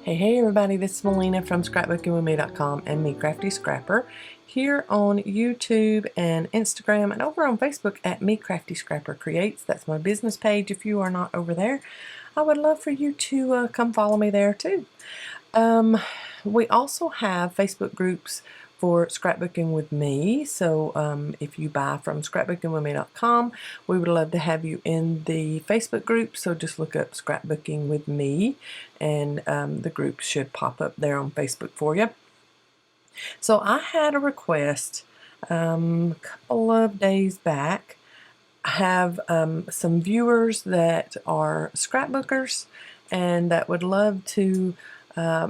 Hey everybody, this is Melina from ScrapbookingWithMe.com and Me Crafty Scrapper here on YouTube and Instagram and over on Facebook at Me Crafty Scrapper Creates. That's my business page. If you are not over there, I would love for you to come follow me there too. We also have Facebook groups for Scrapbooking with Me, so if you buy from ScrapbookingWithMe.com, we would love to have you in the Facebook group. So just look up Scrapbooking with Me and the group should pop up there on Facebook for you. So I had a request a couple of days back. I have some viewers that are scrapbookers and that would love to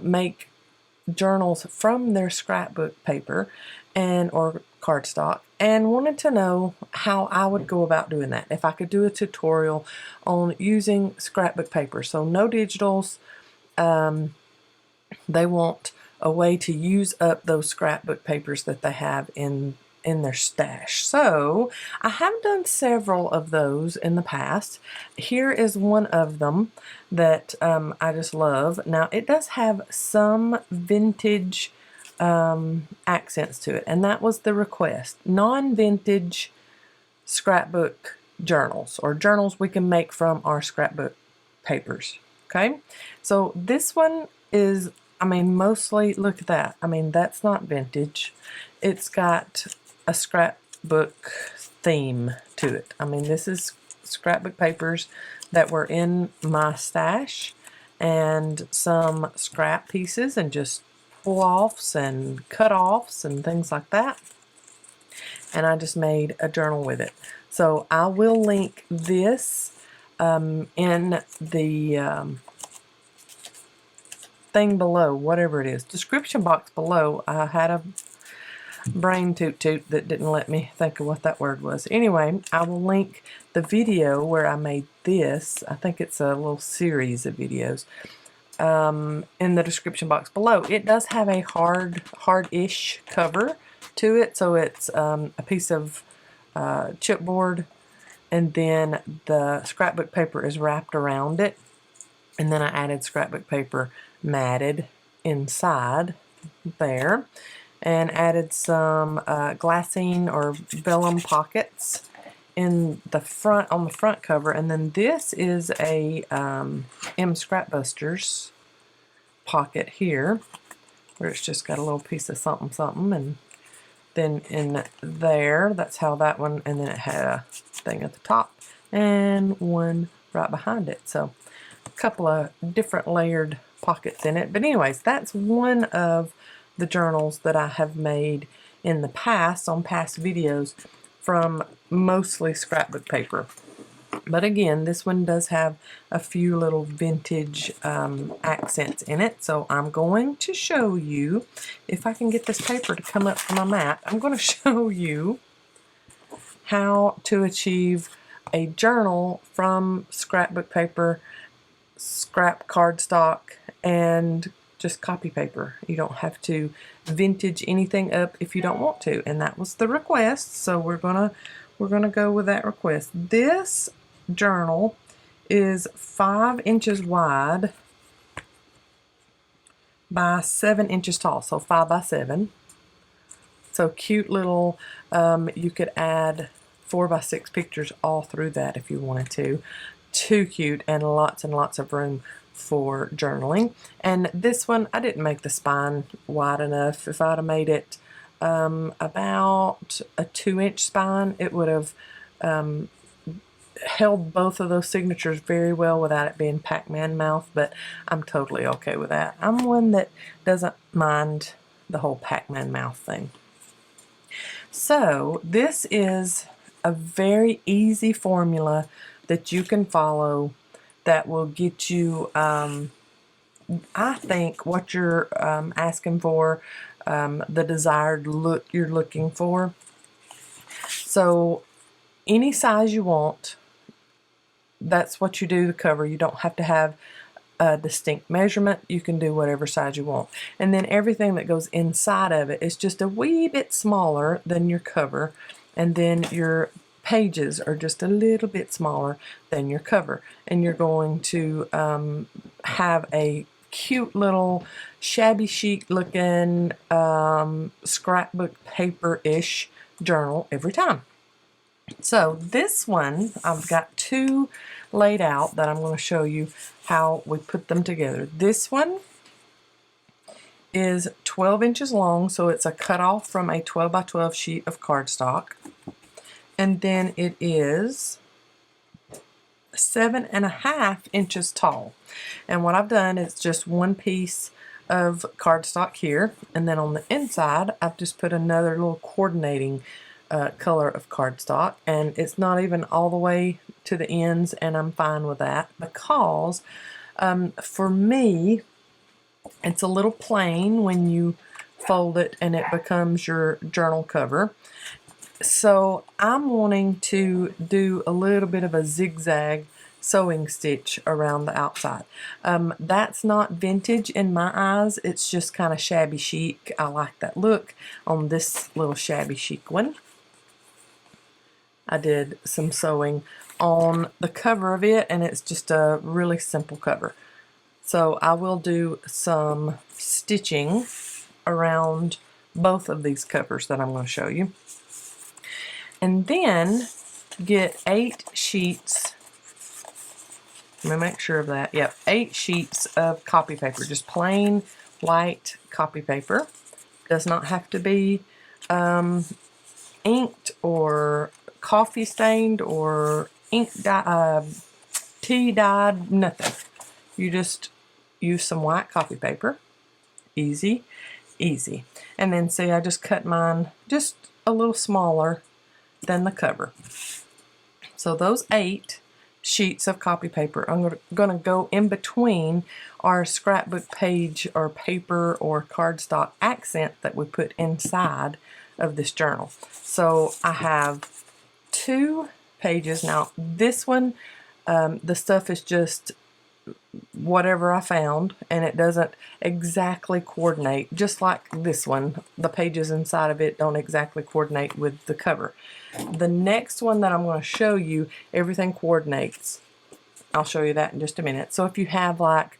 make journals from their scrapbook paper and or cardstock, and wanted to know how I would go about doing that, if I could do a tutorial on using scrapbook paper. So no digitals. They want a way to use up those scrapbook papers that they have in their stash. So I have done several of those in the past. Here is one of them that I just love. Now it does have some vintage accents to it, and that was the request. Non-vintage scrapbook journals, or journals we can make from our scrapbook papers. Okay, so this one is, I mean, mostly, look at that. I mean, that's not vintage. It's got a scrapbook theme to it. I mean, this is scrapbook papers that were in my stash and some scrap pieces and just pull-offs and cut-offs and things like that. And I just made a journal with it. So I will link this in the thing below, whatever it is, description box below. I had a brain toot that didn't let me think of what that word was. Anyway, I will link the video where I made this. I think it's a little series of videos in the description box below. It does have a hard-ish cover to it, so it's a piece of chipboard, and then the scrapbook paper is wrapped around it, and then I added scrapbook paper matted inside there, and added some glassine or vellum pockets in the front, on the front cover. And then this is a M Scrapbusters pocket here, where it's just got a little piece of something something, and then in there, that's how that one, and then it had a thing at the top and one right behind it. So a couple of different layered pockets in it. But anyways, that's one of the journals that I have made in the past, on past videos, from mostly scrapbook paper. But again, this one does have a few little vintage accents in it. So I'm going to show you, if I can get this paper to come up from my mat, I'm going to show you how to achieve a journal from scrapbook paper, scrap cardstock, and just copy paper. You don't have to vintage anything up if you don't want to, and that was the request, so we're gonna go with that request. This journal is 5 inches wide by 7 inches tall, so 5 by 7. So cute little, you could add 4 by 6 pictures all through that if you wanted to. Too cute, and lots of room for journaling. And this one, I didn't make the spine wide enough. If I'd have made it about a 2-inch spine, it would have held both of those signatures very well without it being Pac-Man mouth, but I'm totally okay with that. I'm one that doesn't mind the whole Pac-Man mouth thing. So this is a very easy formula that you can follow that will get you, I think, what you're asking for, the desired look you're looking for. So any size you want, that's what you do the cover. You don't have to have a distinct measurement. You can do whatever size you want. And then everything that goes inside of it is just a wee bit smaller than your cover, and then your pages are just a little bit smaller than your cover, and you're going to have a cute little shabby chic looking scrapbook paper-ish journal every time. So this one, I've got two laid out that I'm going to show you how we put them together. This one is 12 inches long, so it's a cutoff from a 12 by 12 sheet of cardstock. And then it is 7.5 inches tall. And what I've done is just one piece of cardstock here, and then on the inside I've just put another little coordinating color of cardstock, and it's not even all the way to the ends, and I'm fine with that because for me it's a little plain when you fold it and it becomes your journal cover. So I'm wanting to do a little bit of a zigzag sewing stitch around the outside. That's not vintage in my eyes, it's just kind of shabby chic. I like that look on this little shabby chic one. I did some sewing on the cover of it, and it's just a really simple cover. So I will do some stitching around both of these covers that I'm going to show you. And then get 8 sheets, let me make sure of that, yep, 8 sheets of copy paper, just plain white copy paper. Does not have to be inked or coffee stained or ink tea dyed, nothing. You just use some white copy paper. Easy, easy. And then see, I just cut mine just a little smaller than the cover. So those 8 sheets of copy paper, I'm going to go in between our scrapbook page or paper or cardstock accent that we put inside of this journal. So I have 2 pages. Now this one, the stuff is just whatever I found, and it doesn't exactly coordinate, just like this one. The pages inside of it don't exactly coordinate with the cover. The next one that I'm going to show you, everything coordinates. I'll show you that in just a minute. So if you have like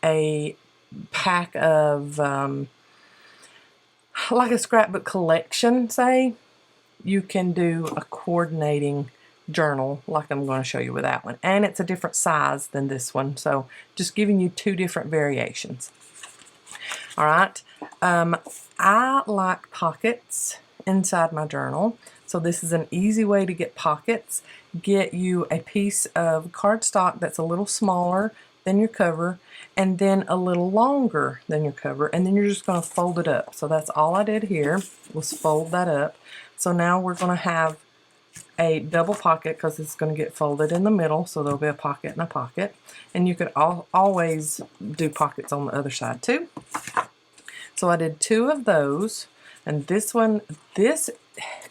a pack of like a scrapbook collection, say, you can do a coordinating journal like I'm going to show you with that one, and it's a different size than this one, so just giving you 2 different variations. All right, I like pockets inside my journal, so this is an easy way to get pockets. Get you a piece of cardstock that's a little smaller than your cover, and then a little longer than your cover, and then you're just going to fold it up. So that's all I did here, was fold that up. So now we're going to have a double pocket because it's going to get folded in the middle, so there'll be a pocket and a pocket. And you could always do pockets on the other side too. So I did 2 of those, and this one, this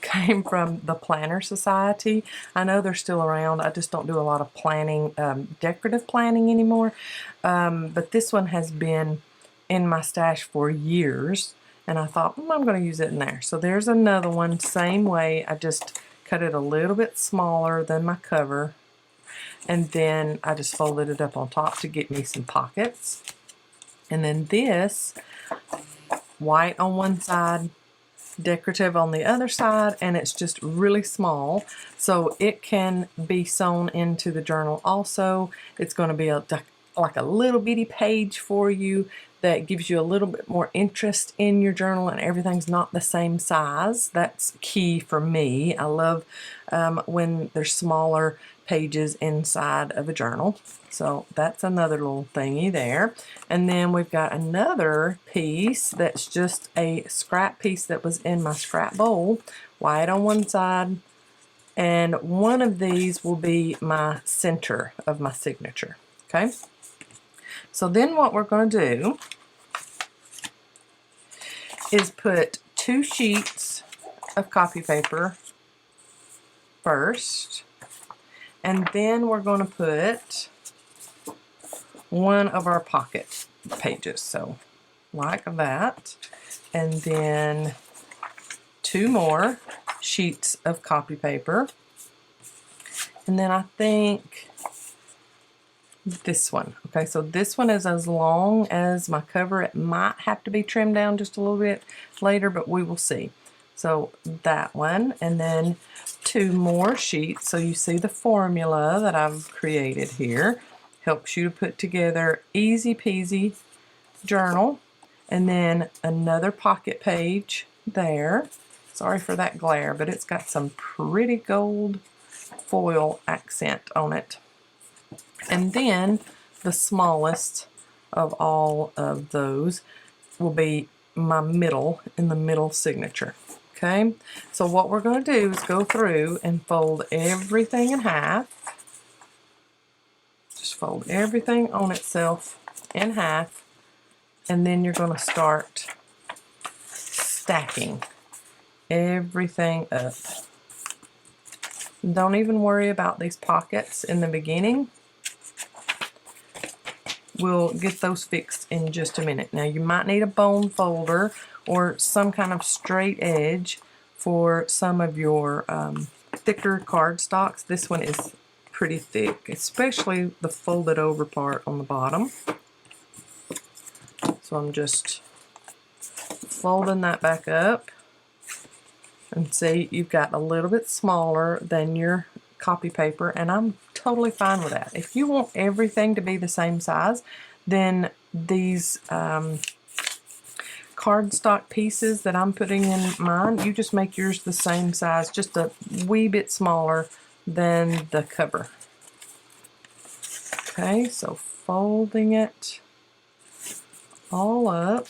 came from the Planner Society. I know they're still around. I just don't do a lot of planning, decorative planning anymore. But this one has been in my stash for years, and I thought, I'm going to use it in there. So there's another one, same way. I just cut it a little bit smaller than my cover, and then I just folded it up on top to get me some pockets. And then this, white on one side, decorative on the other side, and it's just really small, so it can be sewn into the journal also. It's going to be like a little bitty page for you that gives you a little bit more interest in your journal, and everything's not the same size. That's key for me. I love when there's smaller pages inside of a journal. So that's another little thingy there. And then we've got another piece that's just a scrap piece that was in my scrap bowl, white on one side, and one of these will be my center of my signature. Okay, so then what we're going to do is put 2 sheets of copy paper first, and then we're going to put one of our pocket pages, so like that, and then 2 more sheets of copy paper, and then I think this one. Okay, so this one is as long as my cover. It might have to be trimmed down just a little bit later, but we will see. So that one, and then 2 more sheets. So you see the formula that I've created here. Helps you to put together easy peasy journal. And then another pocket page there. Sorry for that glare, but it's got some pretty gold foil accent on it. And then the smallest of all of those will be my middle, in the middle signature. Okay, so what we're going to do is go through and fold everything in half. Just fold everything on itself in half, and then you're going to start stacking everything up. Don't even worry about these pockets in the beginning. We'll get those fixed in just a minute. Now you might need a bone folder or some kind of straight edge for some of your thicker cardstocks. This one is pretty thick, especially the folded over part on the bottom. So I'm just folding that back up. And see, you've got a little bit smaller than your copy paper, and I'm totally fine with that. If you want everything to be the same size, then these cardstock pieces that I'm putting in mine, you just make yours the same size, just a wee bit smaller than the cover. Okay, so folding it all up.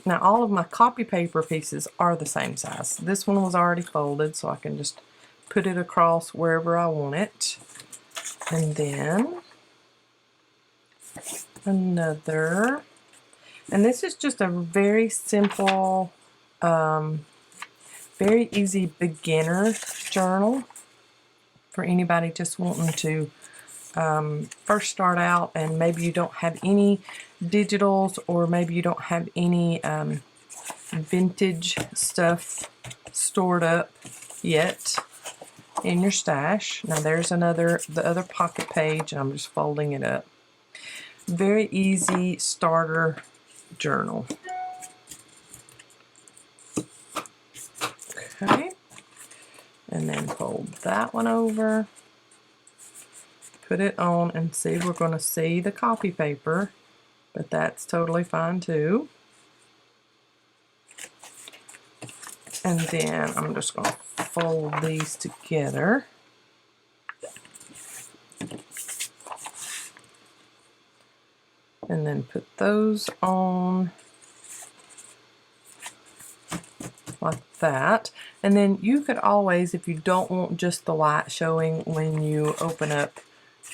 Now all of my copy paper pieces are the same size. This one was already folded, so I can just put it across wherever I want it. And then another. And this is just a very simple, very easy beginner journal for anybody just wanting to first start out, and maybe you don't have any digitals, or maybe you don't have any vintage stuff stored up yet in your stash. Now there's the other pocket page, and I'm just folding it up. Very easy starter journal. Okay, and then fold that one over. Put it on, and see, we're going to see the copy paper, but that's totally fine too. And then I'm just going to fold these together. And then put those on like that. And then you could always, if you don't want just the light showing when you open up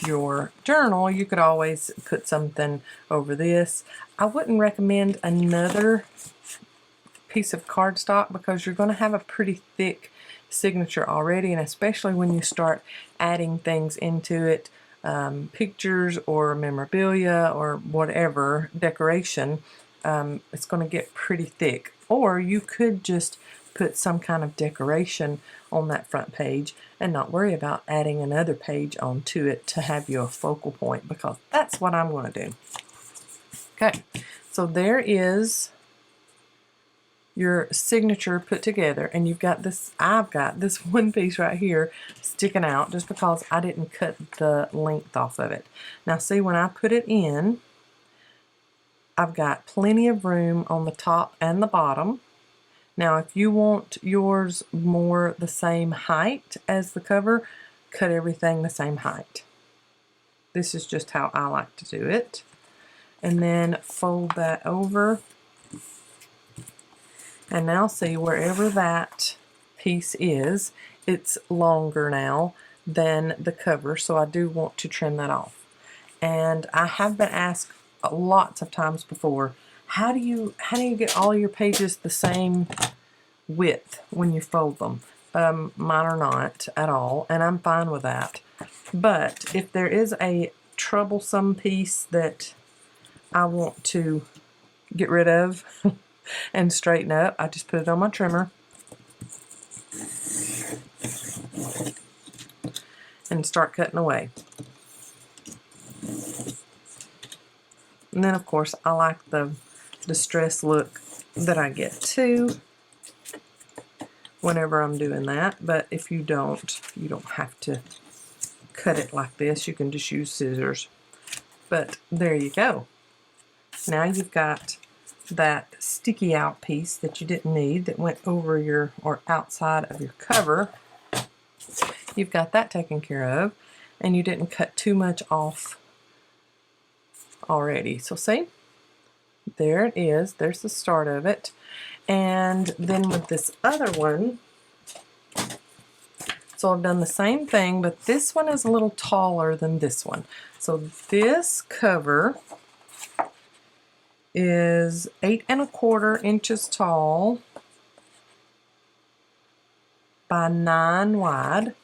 your journal, you could always put something over this. I wouldn't recommend another piece of cardstock because you're going to have a pretty thick signature already, and especially when you start adding things into it, pictures or memorabilia or whatever decoration, it's going to get pretty thick. Or you could just put some kind of decoration on that front page and not worry about adding another page onto it to have you a focal point, because that's what I'm going to do. Okay, so there is your signature put together, and you've got this, I've got this one piece right here sticking out just because I didn't cut the length off of it. Now see, when I put it in, I've got plenty of room on the top and the bottom. Now if you want yours more the same height as the cover, cut everything the same height. This is just how I like to do it. And then fold that over. And now see, wherever that piece is, it's longer now than the cover, so I do want to trim that off. And I have been asked lots of times before, how do you get all your pages the same width when you fold them? Mine are not at all, and I'm fine with that. But if there is a troublesome piece that I want to get rid of and straighten up, I just put it on my trimmer. and start cutting away. And then of course I like the distressed look that I get too whenever I'm doing that, but if you don't have to cut it like this. You can just use scissors. But there you go. Now you've got that sticky out piece that you didn't need that went over your, or outside of your cover. You've got that taken care of, and you didn't cut too much off already. So see, there it is. There's the start of it. And then with this other one, so I've done the same thing, but this one is a little taller than this one. So this cover is 8 1/4 inches tall by 9 wide.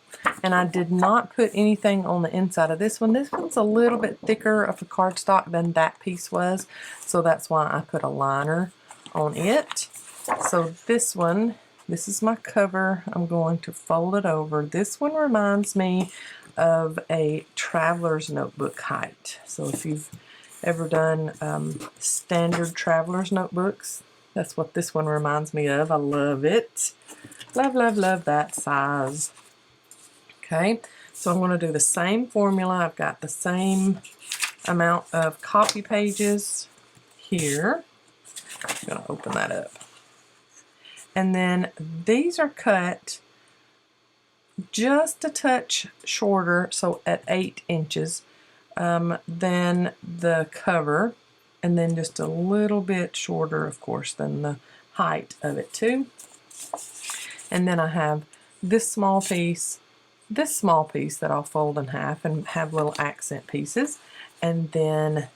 And I did not put anything on the inside of this one. This one's a little bit thicker of a cardstock than that piece was, so that's why I put a liner on it. So this one, this is my cover. I'm going to fold it over. This one reminds me of a traveler's notebook height. So if you've ever done standard traveler's notebooks, that's what this one reminds me of. I love it. Love, love, love that size. Okay, so I'm going to do the same formula. I've got the same amount of copy pages here. I'm going to open that up. And then these are cut just a touch shorter, so at 8 inches than the cover, and then just a little bit shorter, of course, than the height of it too. And then I have this small piece that I'll fold in half and have little accent pieces. And then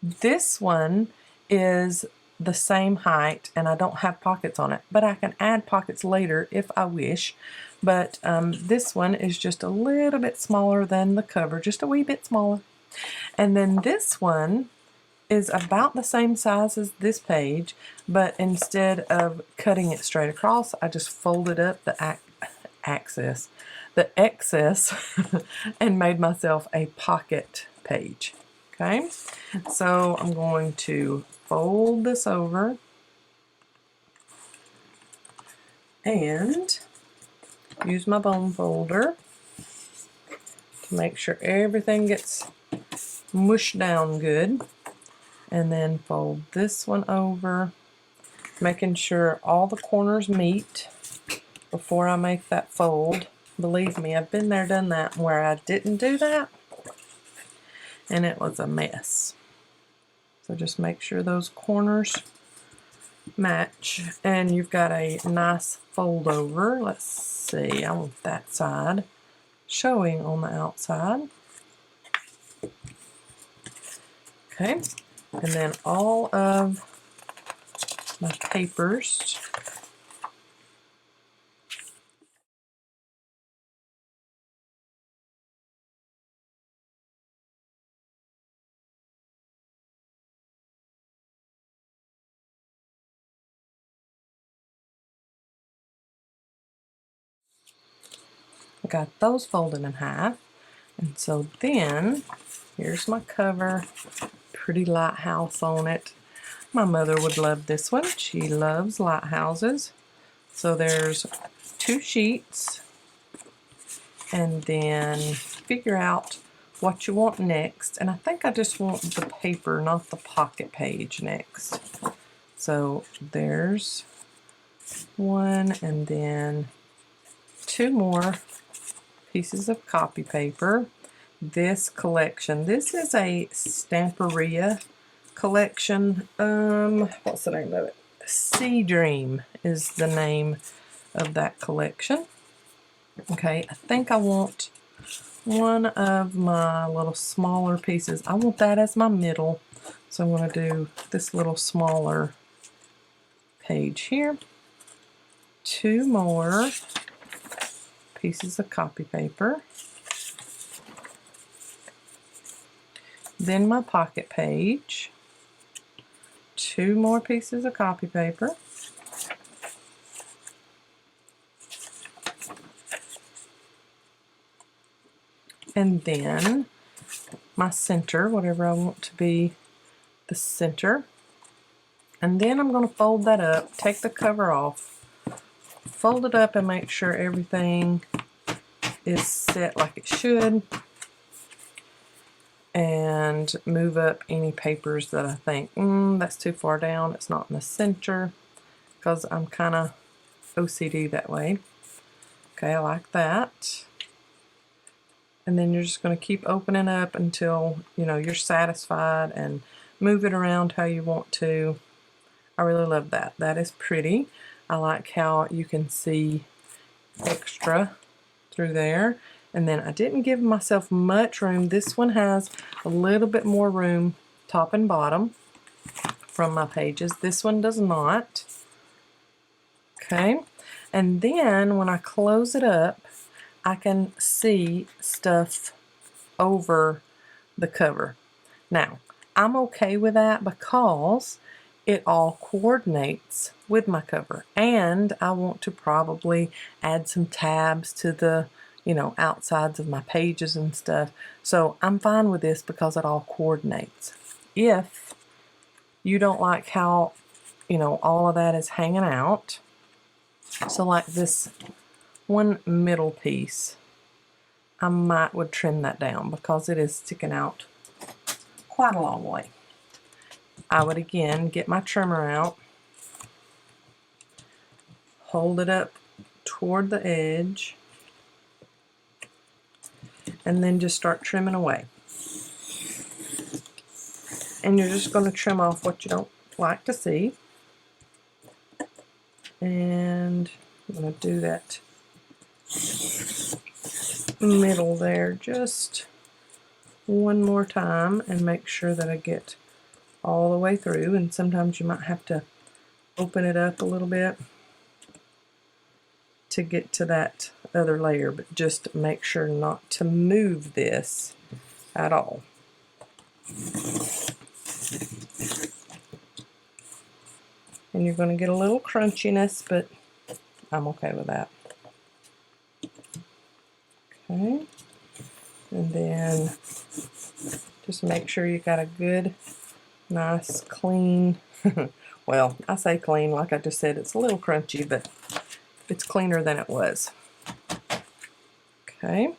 this one is the same height, and I don't have pockets on it, but I can add pockets later if I wish. But this one is just a little bit smaller than the cover, just a wee bit smaller. And then this one is about the same size as this page, but instead of cutting it straight across, I just folded up the excess and made myself a pocket page. Okay, so I'm going to fold this over and use my bone folder to make sure everything gets mushed down good, and then fold this one over, making sure all the corners meet before I make that fold. Believe me, I've been there, done that, where I didn't do that, and it was a mess. So just make sure those corners match, and you've got a nice fold over. Let's see, I want that side showing on the outside. Okay, and then all of my papers got those folded in half. And so then here's my cover, pretty lighthouse on it. My mother would love this one. She loves lighthouses. So there's 2 sheets, and then figure out what you want next. And I think I just want the paper, not the pocket page next. So there's one, and then 2 more pieces of copy paper. This collection, this is a Stamperia collection. What's the name of it? Sea Dream is the name of that collection. Okay, I think I want one of my little smaller pieces. I want that as my middle, so I'm going to do this little smaller page here. 2 more pieces of copy paper. Then my pocket page. 2 more pieces of copy paper. And then my center, whatever I want to be the center. And then I'm going to fold that up, take the cover off, fold it up and make sure everything is set like it should. And move up any papers that I think, that's too far down, it's not in the center, because I'm kind of OCD that way. Okay, I like that. And then you're just going to keep opening up until, you know, you're satisfied, and move it around how you want to. I really love that. That is pretty. I like how you can see extra through there. And then I didn't give myself much room. This one has a little bit more room top and bottom from my pages. This one does not. Okay. And then when I close it up, I can see stuff over the cover. Now, I'm okay with that because it all coordinates with my cover. And I want to probably add some tabs to the, you know, outsides of my pages and stuff. So I'm fine with this because it all coordinates. If you don't like how, you know, all of that is hanging out, so like this one middle piece, I would trim that down because it is sticking out quite a long way. I would again get my trimmer out, hold it up toward the edge, and then just start trimming away. And you're just going to trim off what you don't like to see. And I'm going to do that middle there just one more time and make sure that I get all the way through. And sometimes you might have to open it up a little bit to get to that other layer, but just make sure not to move this at all. And you're going to get a little crunchiness, but I'm okay with that. Okay, and then just make sure you got a good, nice, clean, well, I say clean, like I just said, it's a little crunchy, but it's cleaner than it was. Okay,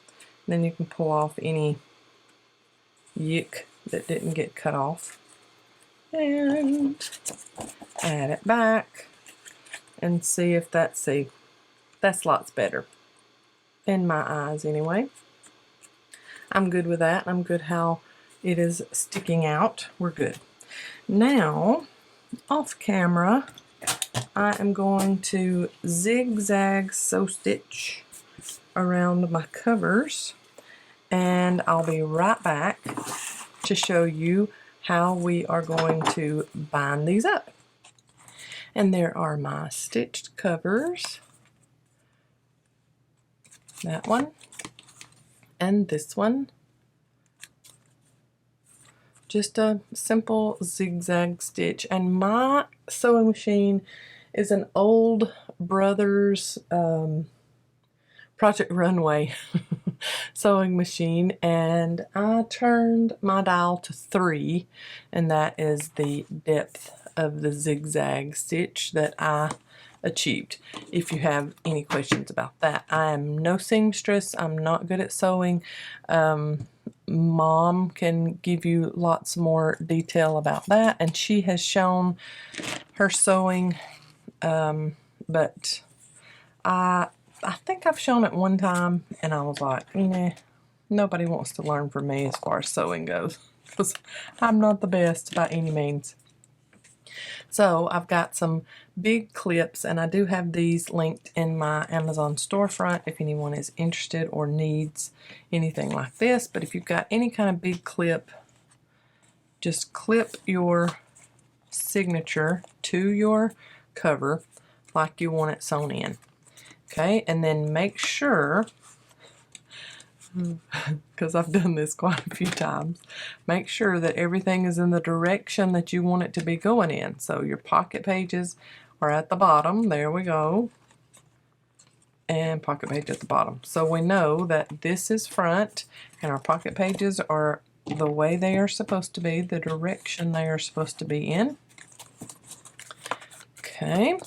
then you can pull off any yick that didn't get cut off and add it back and see if that's lots better in my eyes anyway. I'm good with that. I'm good how it is sticking out. We're good. Now, off camera, I am going to zigzag sew stitch around my covers, and I'll be right back to show you how we are going to bind these up. And there are my stitched covers. That one and this one. Just a simple zigzag stitch, and my sewing machine is an old Brothers Project Runway sewing machine, and I turned my dial to 3, and that is the depth of the zigzag stitch that I achieved. If you have any questions about that, I am no seamstress. I'm not good at sewing. Mom can give you lots more detail about that, and she has shown her sewing, but I think I've shown it one time and I was like, nah, nobody wants to learn from me as far as sewing goes, because I'm not the best by any means. So I've got some big clips, and I do have these linked in my Amazon storefront if anyone is interested or needs anything like this. But if you've got any kind of big clip, just clip your signature to your cover like you want it sewn in. Okay, and then make sure, because I've done this quite a few times, make sure that everything is in the direction that you want it to be going in. So your pocket pages are at the bottom. There we go. and pocket page at the bottom. So we know that this is front and our pocket pages are the way they are supposed to be, the direction they are supposed to be in. Okay,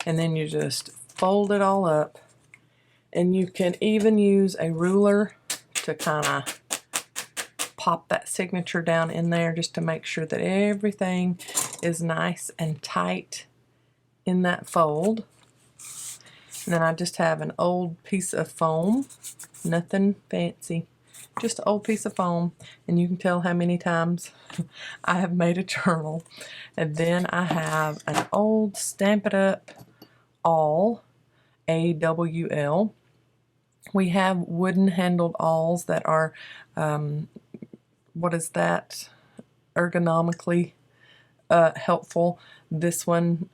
and then you just fold it all up, and you can even use a ruler to kind of pop that signature down in there just to make sure that everything is nice and tight in that fold. And then I just have an old piece of foam, nothing fancy, just an old piece of foam, and you can tell how many times I have made a journal. And then I have an old Stamp It Up awl, AWL. We have wooden handled awls that are, what is that, ergonomically helpful. This one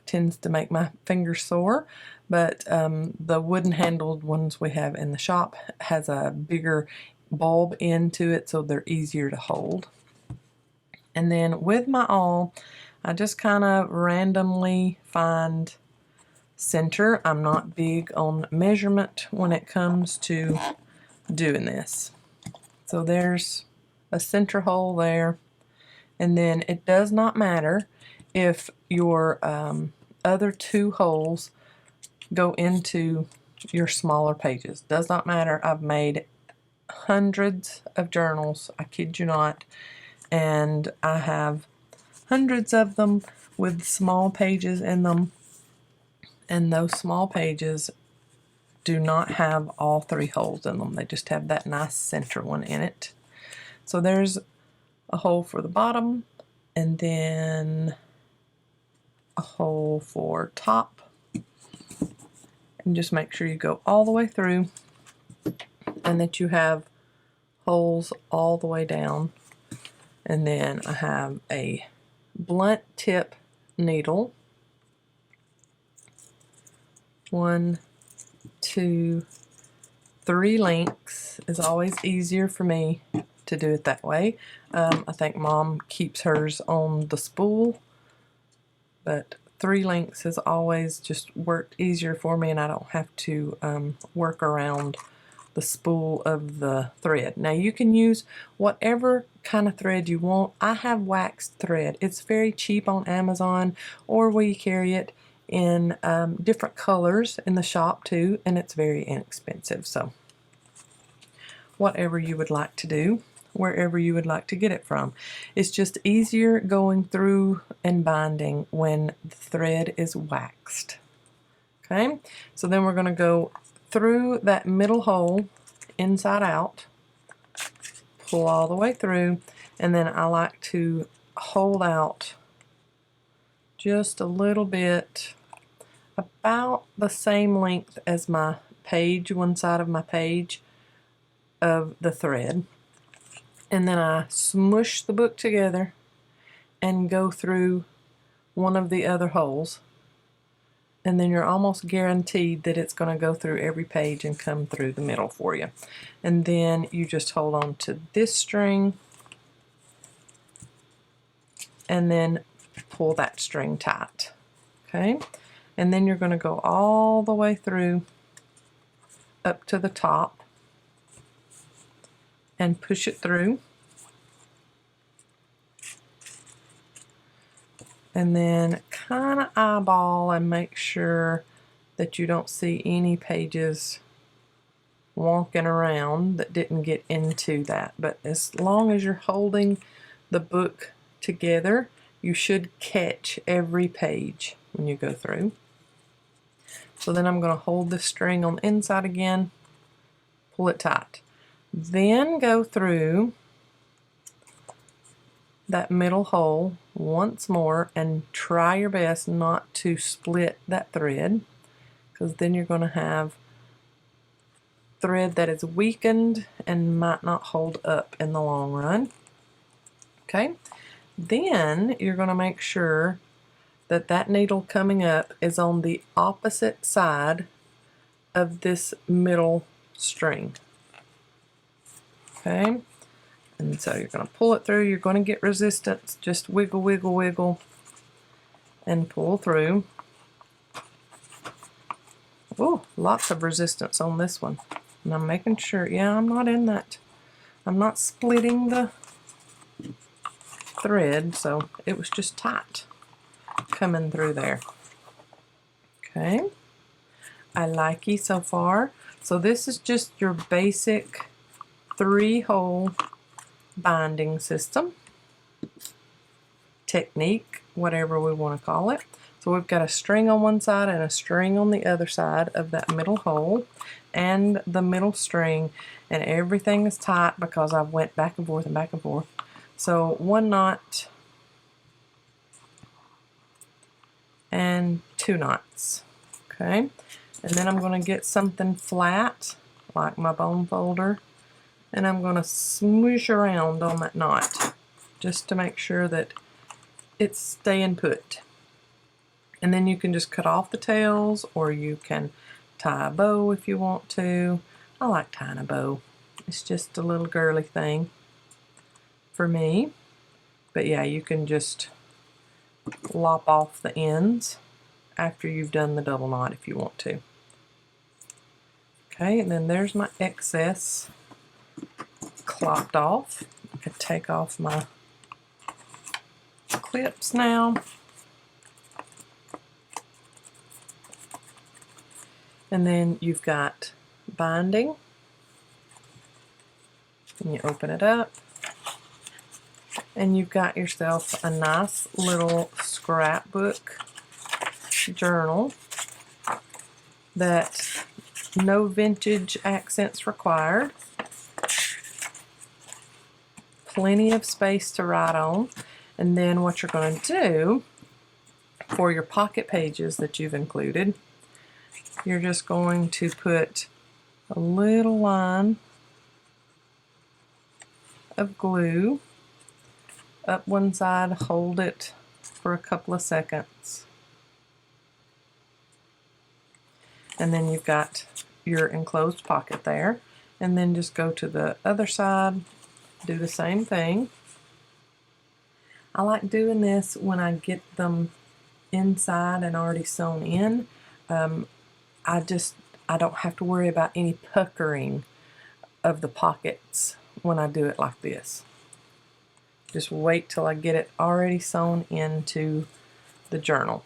tends to make my fingers sore, but the wooden handled ones we have in the shop has a bigger bulb into it, so they're easier to hold. And then with my awl, I just kind of randomly find center. I'm not big on measurement when it comes to doing this. So there's a center hole there, and then it does not matter if your other two holes go into your smaller pages. Does not matter. I've made hundreds of journals, I kid you not, and I have hundreds of them with small pages in them, and those small pages do not have all three holes in them. They just have that nice center one in it. So there's a hole for the bottom, and then a hole for top, and just make sure you go all the way through and that you have holes all the way down. And then I have a blunt tip needle, 1, 2, 3 links is always easier for me to do it that way. I think Mom keeps hers on the spool, but 3 links has always just worked easier for me, and I don't have to work around the spool of the thread. Now you can use whatever kind of thread you want. I have waxed thread. It's very cheap on Amazon, or we carry it in different colors in the shop too, and it's very inexpensive. So whatever you would like to do, wherever you would like to get it from. It's just easier going through and binding when the thread is waxed. Okay, so then we're going to go through that middle hole inside out, pull all the way through, and then I like to hold out just a little bit, about the same length as my page, one side of my page of the thread, and then I smush the book together and go through one of the other holes, and then you're almost guaranteed that it's going to go through every page and come through the middle for you. And then you just hold on to this string and then pull that string tight. Okay, and then you're going to go all the way through up to the top and push it through, and then kind of eyeball and make sure that you don't see any pages wonking around that didn't get into that. But as long as you're holding the book together, you should catch every page when you go through. So then I'm going to hold this string on the inside again, pull it tight, then go through that middle hole once more and try your best not to split that thread, because then you're going to have thread that is weakened and might not hold up in the long run. Okay, then you're going to make sure that that needle coming up is on the opposite side of this middle string. Okay, and so you're going to pull it through. You're going to get resistance. Just wiggle, wiggle, wiggle, and pull through. Oh, lots of resistance on this one. And I'm making sure, yeah, I'm not in that. I'm not splitting the thread, so it was just tight coming through there. Okay. I like it so far. So this is just your basic 3-hole binding system. Technique, whatever we want to call it. So we've got a string on one side and a string on the other side of that middle hole and the middle string, and everything is tight because I went back and forth and back and forth. So 1 knot and 2 knots. Okay, and then I'm going to get something flat like my bone folder, and I'm going to smoosh around on that knot just to make sure that it's staying put. And then you can just cut off the tails, or you can tie a bow if you want to. I like tying a bow. It's just a little girly thing for me. But yeah, you can just lop off the ends after you've done the double knot if you want to. Okay, and then there's my excess clopped off. I can take off my clips now. And then you've got binding, and you open it up, and you've got yourself a nice little scrapbook journal that no vintage accents required. Plenty of space to write on. And then what you're going to do for your pocket pages that you've included, you're just going to put a little line of glue up one side, hold it for a couple of seconds, and then you've got your enclosed pocket there. And then just go to the other side, do the same thing. I like doing this when I get them inside and already sewn in. I don't have to worry about any puckering of the pockets when I do it like this. Just wait till I get it already sewn into the journal.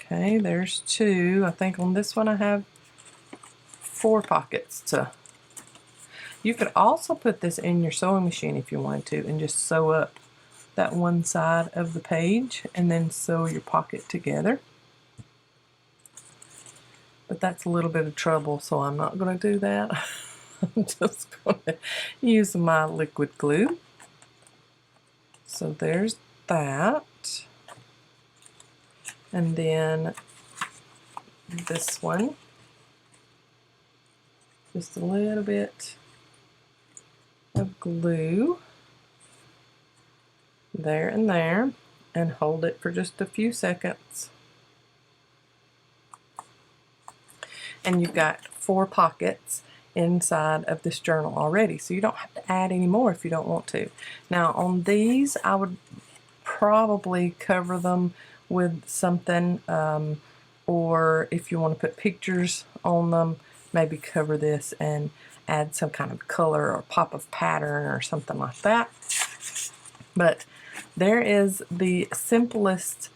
Okay, there's 2. I think on this one I have 4 pockets to. You could also put this in your sewing machine if you wanted to, and just sew up that one side of the page and then sew your pocket together. But that's a little bit of trouble, so I'm not going to do that. I'm just going to use my liquid glue. So there's that. And then this one, just a little bit of glue there and there, and hold it for just a few seconds. And you've got 4 pockets inside of this journal already, so you don't have to add any more if you don't want to. Now on these, I would probably cover them with something, or if you want to put pictures on them, maybe cover this and add some kind of color or pop of pattern or something like that. But there is the simplest,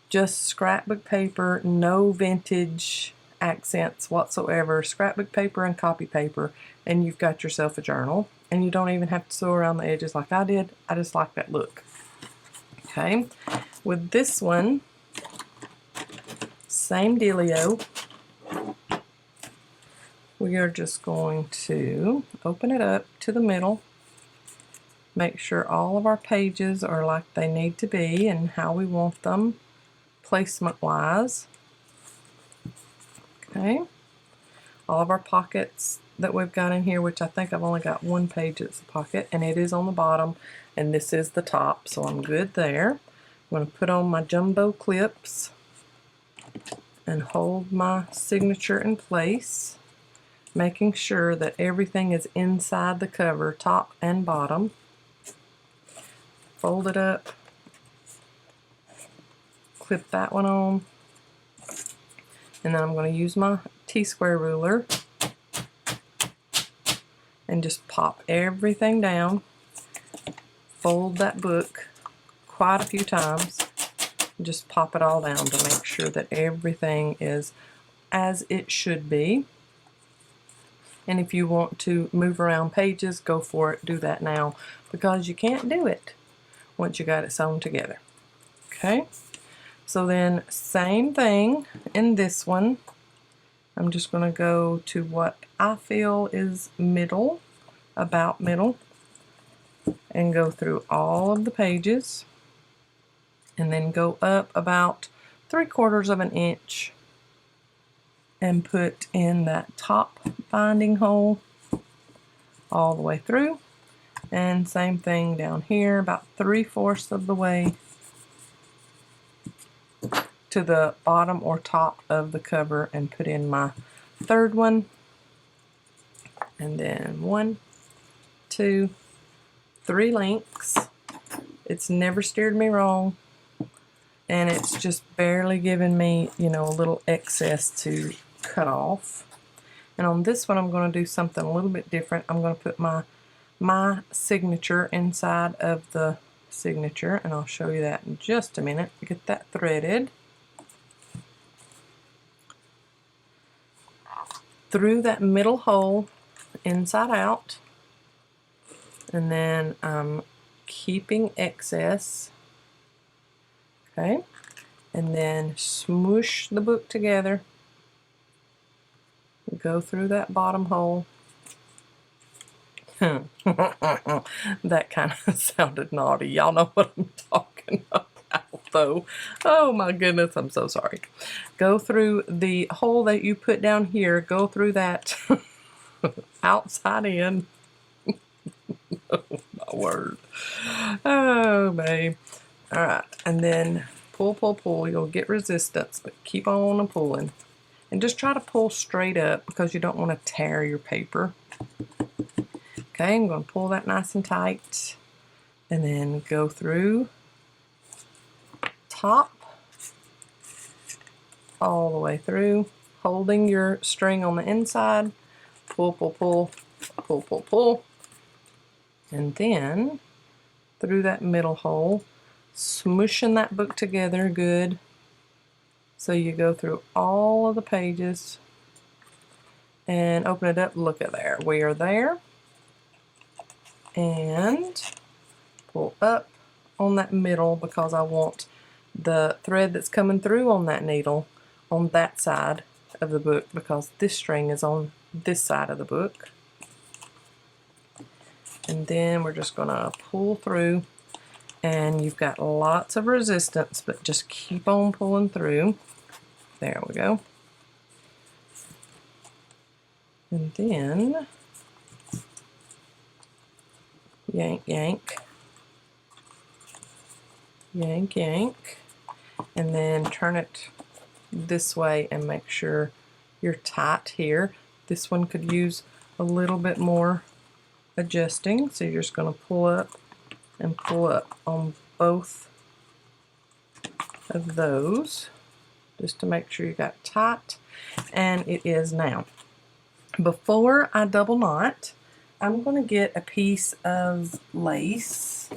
just scrapbook paper, no vintage accents whatsoever, scrapbook paper and copy paper, and you've got yourself a journal, and you don't even have to sew around the edges like I did. I just like that look. Okay, with this one, same dealio. We are just going to open it up to the middle, make sure all of our pages are like they need to be and how we want them placement wise. Okay, all of our pockets that we've got in here, which I think I've only got 1 page that's a pocket, and it is on the bottom, and this is the top, so I'm good there. I'm going to put on my jumbo clips and hold my signature in place, making sure that everything is inside the cover, top and bottom. Fold it up, clip that one on, and then I'm going to use my T-square ruler and just pop everything down. Fold that book quite a few times. Just pop it all down to make sure that everything is as it should be. And if you want to move around pages, go for it. Do that now, because you can't do it once you got it sewn together. Okay, so then same thing in this one. I'm just going to go to what I feel is middle, about middle, and go through all of the pages, and then go up about 3/4 of an inch and put in that top binding hole all the way through. And same thing down here, about 3/4 of the way to the bottom or top of the cover, and put in my third one. And then 1, 2, 3 links. It's never steered me wrong, and it's just barely giving me, you know, a little excess to cut off. And on this one I'm going to do something a little bit different. I'm going to put my signature inside of the signature, and I'll show you that in just a minute. Get that threaded through that middle hole inside out, and then I'm keeping excess. Okay, and then smoosh the book together, go through that bottom hole. That kind of sounded naughty. Y'all know what I'm talking about though. Oh my goodness, I'm so sorry. Go through the hole that you put down here, go through that outside in. Oh my word. Oh babe. Alright, and then pull, pull, pull. You'll get resistance, but keep on pulling. And just try to pull straight up, because you don't want to tear your paper. Okay, I'm going to pull that nice and tight, and then go through top all the way through, holding your string on the inside. Pull, pull, pull, pull, pull, pull, and then through that middle hole, smooshing that book together good. So you go through all of the pages and open it up. Look at there. We are there. And pull up on that middle, because I want the thread that's coming through on that needle on that side of the book, because this string is on this side of the book. And then we're just going to pull through, and you've got lots of resistance, but just keep on pulling through. There we go. And then yank, yank, yank, yank, and then turn it this way and make sure you're tight here. This one could use a little bit more adjusting, so you're just going to pull up and pull up on both of those just to make sure you got tight, and it is now. Before I double knot, I'm going to get a piece of lace,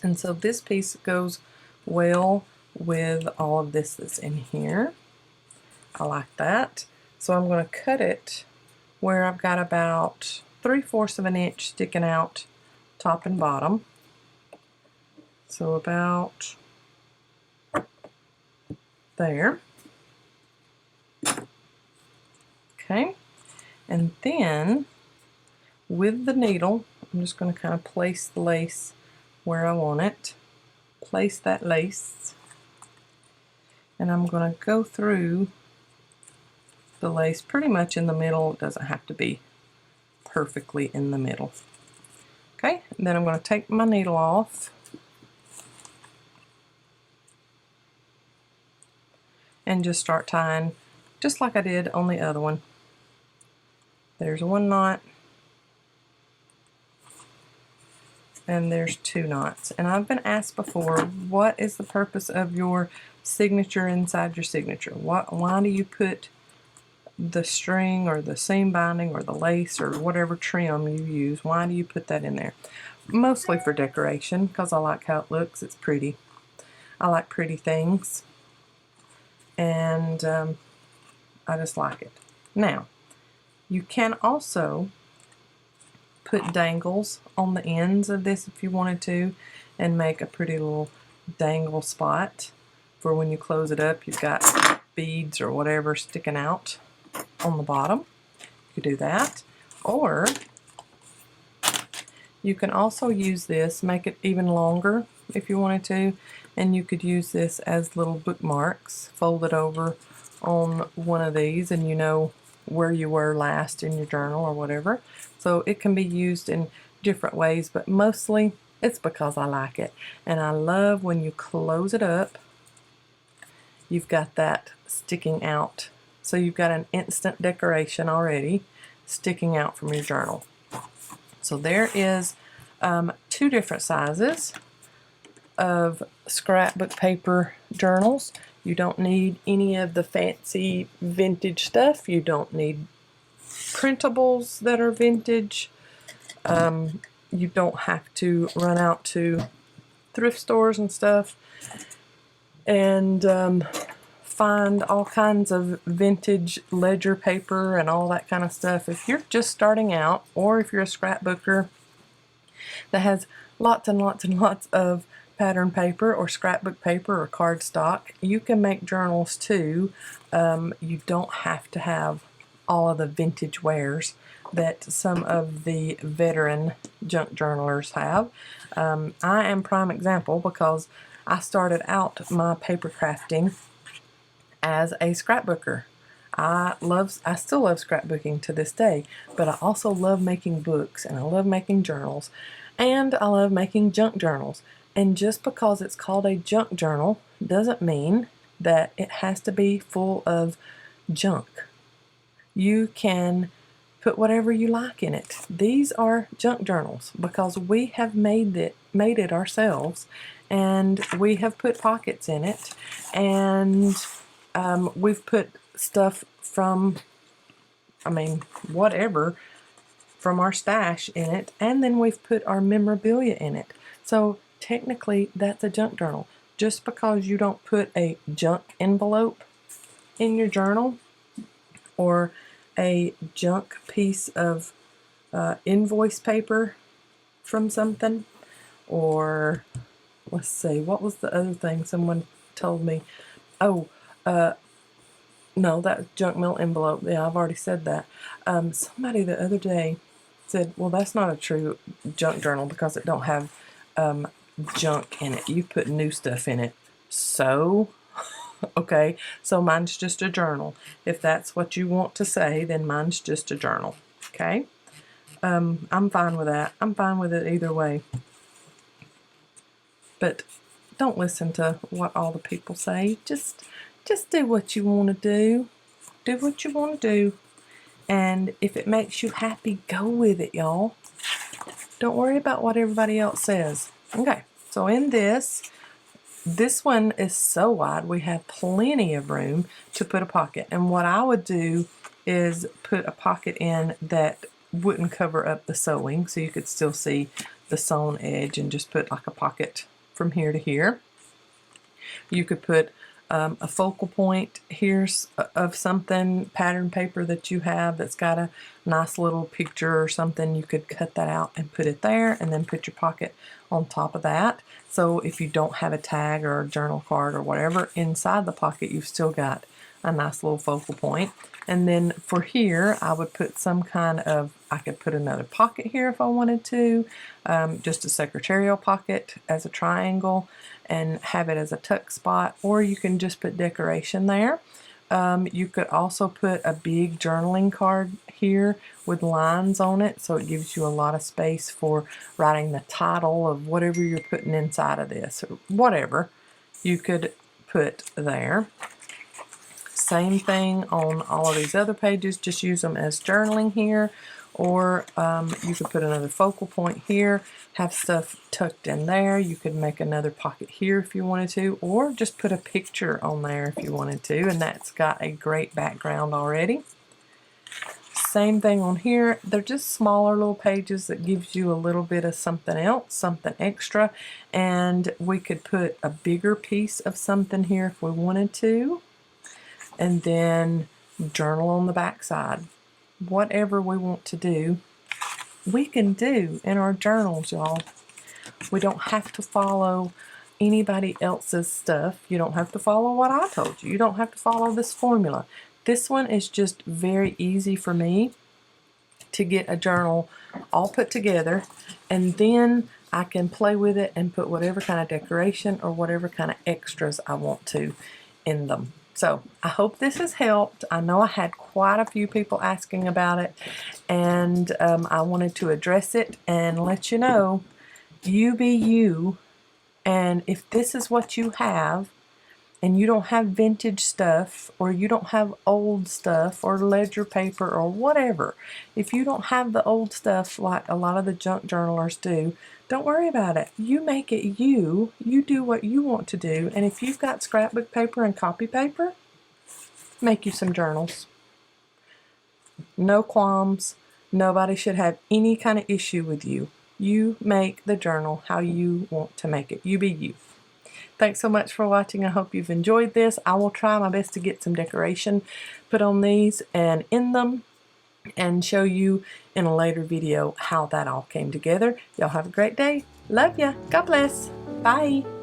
and so this piece goes well with all of this that's in here. I like that, so I'm going to cut it where I've got about 3/4 of an inch sticking out top and bottom, so about there. Okay, and then with the needle, I'm just going to kind of place the lace where I want it. Place that lace, and I'm going to go through the lace pretty much in the middle. It doesn't have to be perfectly in the middle. Okay, and then I'm going to take my needle off and just start tying just like I did on the other one. There's one knot, and there's 2 knots. And I've been asked before, what is the purpose of your signature inside your signature? Why do you put the string or the seam binding or the lace or whatever trim you use, why do you put that in there? Mostly for decoration, because I like how it looks. It's pretty. I like pretty things, and I just like it. Now, you can also put dangles on the ends of this if you wanted to, and make a pretty little dangle spot for when you close it up. You've got beads or whatever sticking out on the bottom. You could do that. Or you can also use this, make it even longer if you wanted to, and you could use this as little bookmarks. Fold it over on one of these and you know where you were last in your journal or whatever. So it can be used in different ways, but mostly it's because I like it. And I love when you close it up, you've got that sticking out. So you've got an instant decoration already sticking out from your journal. So there is 2 different sizes of scrapbook paper journals. You don't need any of the fancy vintage stuff. You don't need printables that are vintage. You don't have to run out to thrift stores and stuff and find all kinds of vintage ledger paper and all that kind of stuff. If you're just starting out, or if you're a scrapbooker that has lots and lots and lots of pattern paper or scrapbook paper or cardstock, you can make journals too. You don't have to have all of the vintage wares that some of the veteran junk journalers have. I am prime example because I started out my paper crafting as a scrapbooker. I still love scrapbooking to this day, but I also love making books, and I love making journals, and I love making junk journals. And just because it's called a junk journal doesn't mean that it has to be full of junk. You can put whatever you like in it. These are junk journals because we have made it ourselves, and we have put pockets in it, and we've put stuff from, whatever, from our stash in it, and then we've put our memorabilia in it. So technically that's a junk journal. Just because you don't put a junk envelope in your journal, or a junk piece of invoice paper from something, or let's see, what was the other thing someone told me? Oh, no, that was junk mail envelope. Yeah, I've already said that. Somebody the other day said, well, that's not a true junk journal because it don't have junk in it. You put new stuff in it. So, okay, so mine's just a journal. If that's what you want to say, then mine's just a journal. Okay? I'm fine with that. I'm fine with it either way. But don't listen to what all the people say. Just do what you want to do. Do what you want to do. And if it makes you happy, go with it, y'all. Don't worry about what everybody else says. Okay, so in this one is so wide, we have plenty of room to put a pocket. And what I would do is put a pocket in that wouldn't cover up the sewing, so you could still see the sewn edge, and just put like a pocket from here to here. You could put a focal point here's of something, pattern paper that you have that's got a nice little picture or something. You could cut that out and put it there, and then put your pocket on top of that. So if you don't have a tag or a journal card or whatever inside the pocket, you've still got a nice little focal point. And then for here, I would put some kind of, I could put another pocket here if I wanted to, just a secretarial pocket as a triangle, and have it as a tuck spot, or you can just put decoration there. You could also put a big journaling card here with lines on it, so it gives you a lot of space for writing the title of whatever you're putting inside of this, or whatever you could put there. Same thing on all of these other pages, just use them as journaling here, or you could put another focal point here, have stuff tucked in there. You could make another pocket here if you wanted to, or just put a picture on there if you wanted to, and that's got a great background already. Same thing on here. They're just smaller little pages that gives you a little bit of something else, something extra. And we could put a bigger piece of something here if we wanted to. And then journal on the back side. Whatever we want to do, we can do in our journals, y'all. We don't have to follow anybody else's stuff. You don't have to follow what I told you. You don't have to follow this formula. This one is just very easy for me to get a journal all put together, and then I can play with it and put whatever kind of decoration or whatever kind of extras I want to in them. So I hope this has helped. I know I had quite a few people asking about it, and I wanted to address it and let you know, you be you. And if this is what you have, and you don't have vintage stuff, or you don't have old stuff, or ledger paper, or whatever, if you don't have the old stuff like a lot of the junk journalers do, don't worry about it. You make it you. You do what you want to do. And if you've got scrapbook paper and copy paper, make you some journals. No qualms. Nobody should have any kind of issue with you. You make the journal how you want to make it. You be you. Thanks so much for watching. I hope you've enjoyed this. I will try my best to get some decoration put on these and in them, and show you in a later video how that all came together. Y'all have a great day. Love ya. God bless. Bye.